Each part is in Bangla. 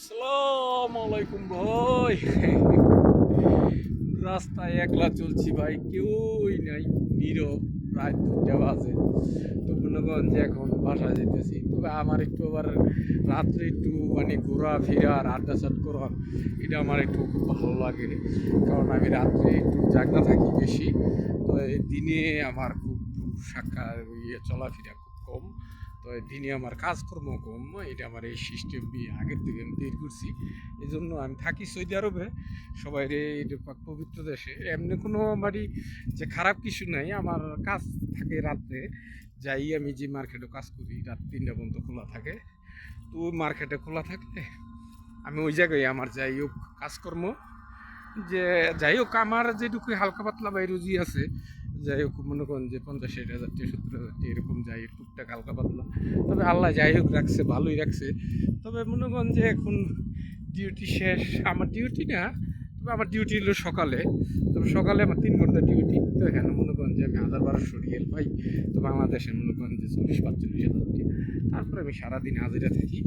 আসসালামু আলাইকুম ভাই। রাস্তায় একলা চলছি ভাই, কেউই নাই, নীরব। রাত 2টা বাজে। তো মনে করেন যে এখন বাসায় যেতেছি, তবে আমার একটু আবার রাত্রে একটু মানে ঘোরাফেরা আর আড্ডা চাট করা, এটা আমার একটু খুব ভালো লাগে। কারণ আমি রাত্রে একটু জাগনা থাকি বেশি। তো এই দিনে আমার খুব সাক্ষাৎ চলাফেরা খুব কম। তো দিনে আমার কাজকর্ম কম, এটা আমার এই সিস্টেম আগের থেকে আমি তৈরি করছি। এই জন্য আমি থাকি সৌদি আরবে, সবাই রে এটা পবিত্র দেশে, এমনি কোনো বাড়ি যে খারাপ কিছু নাই। আমার কাজ থাকে রাত্রে, যাই আমি যে মার্কেটে কাজ করি রাত 3টা পর্যন্ত খোলা থাকে। তো ওই মার্কেটে খোলা থাকলে আমি ওই জায়গায় আমার যাই হোক কাজকর্ম, যে যাই হোক আমার যেটুকু হালকা পাতলা বা রুজি আছে, যাই হোক মনে করেন যে 50-60 হাজার 70 হাজার এরকম যাই টুকটাক হালকা পাতলা। তবে আল্লাহ যাই হোক রাখছে, ভালোই রাখছে। তবে মনে করেন যে এখন ডিউটি শেষ, আমার ডিউটি না, তবে আমার ডিউটি হলো সকালে। তবে সকালে আমার 3 ঘন্টা ডিউটি। তো এখানে মনে করেন যে আমি 1000-1200 রিয়াল পাই। তো বাংলাদেশে মনে করেন যে 40-45 হাজার টাকা। তারপরে আমি সারাদিন হাজিরা থাকি।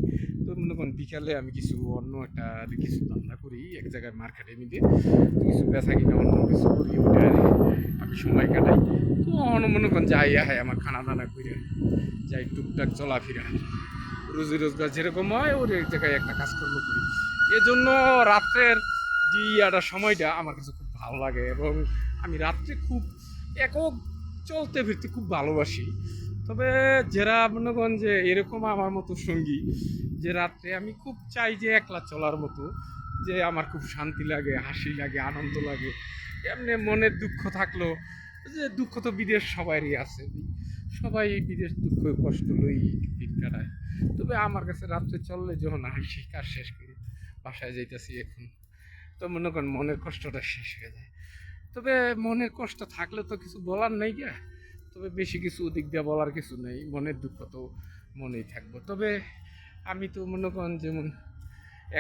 তো মনে করেন বিকালে আমি কিছু অন্য একটা কিছু ধান্দা করি এক জায়গায় মার্কেটে মিলে, কিছু বেচা কিনা অন্য কিছু করি, ওটা আমি সময় কাটাই। তো অন্য মনে করেন যাই হয় আমার খানা দানা করে যাই টুকটাক চলাফেরা, রুজি রোজগার যেরকম হয় ওর এক জায়গায় একটা কাজকর্ম করি। এজন্য রাত্রের একটা সময়টা আমার কাছে খুব ভালো লাগে, এবং আমি রাত্রে খুব একক চলতে ফিরতে খুব ভালোবাসি। তবে যারা মনে করেন যে এরকম আমার মতো সঙ্গী, যে রাত্রে আমি খুব চাই যে একলা চলার মতো, যে আমার খুব শান্তি লাগে, হাসি লাগে, আনন্দ লাগে। এমনি মনের দুঃখ থাকলো, যে দুঃখ তো বিদেশ সবারই আছে, সবাই বিদেশ দুঃখ কষ্ট লই দিন কাটায়। তবে আমার কাছে রাত্রে চললে যখন হাসি কাজ শেষ করি বাসায় যাইতেছি এখন, তো মনে করেন মনের কষ্টটা শেষ হয়ে যায়। তবে মনের কষ্ট থাকলে তো কিছু বলার নেই গা। তবে বেশি কিছু দিক দিয়ে বলার কিছু নেই, মনের দুঃখ তো মনেই থাকবো। তবে আমি তো মনে করেন যেমন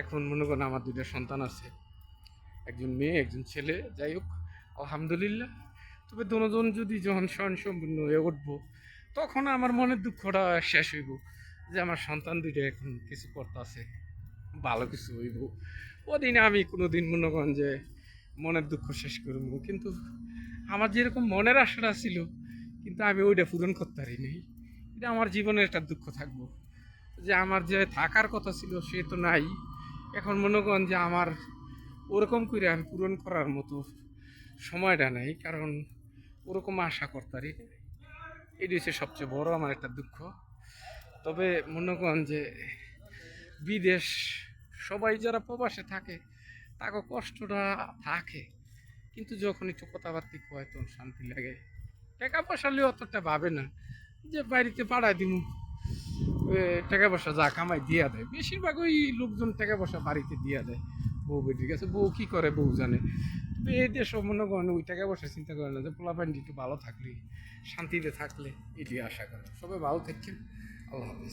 এখন মনে করেন আমার 2টা সন্তান আছে, একজন মেয়ে একজন ছেলে, যাই হোক আলহামদুলিল্লাহ। তবে দুজন যদি যখন স্বয়ংসম্পূর্ণ হয়ে উঠবো, তখন আমার মনের দুঃখটা শেষ হইব, যে আমার সন্তান 2টা এখন কিছু করতেছে, ভালো কিছু হইব। ওদিনে আমি কোনোদিন মনে করেন যে মনের দুঃখ শেষ করবো, কিন্তু আমার যেরকম মনের আশাটা ছিল, কিন্তু আমি ওইটা পূরণ করতে পারি নাই। এটা আমার জীবনের একটা দুঃখ থাকবো, যে আমার যে থাকার কথা ছিল সে তো নাই। এখন মনে করেন যে আমার ওরকম করে আমি পূরণ করার মতো সময়টা নাই, কারণ ওরকম আশা করতারি। এটি হচ্ছে সবচেয়ে বড় আমার একটা দুঃখ। তবে মনে করেন যে বিদেশ, সবাই যারা প্রবাসে থাকে তাকে কষ্টটা থাকে, কিন্তু যখন একটু কথাবার্তি কয় তখন শান্তি লাগে। টাকা পয়সা নিয়ে অতটা ভাবে না, যে বাড়িতে পাঠায় দিব, টাকা পয়সা যা কামাই দিয়া দেয়। বেশিরভাগ ওই লোকজন টাকা পয়সা বাড়িতে দিয়া দেয় বউ বেটির কাছে, বউ কি করে বউ জানে। তবে এই দেশও মনে করেন ওই টাকা পয়সা চিন্তা করে না, যে পোলাপান্ডি একটু ভালো থাকলে, শান্তিতে থাকলে, এটি আশা করে। সবাই ভালো থাকেন। আল্লাহ হাফিজ।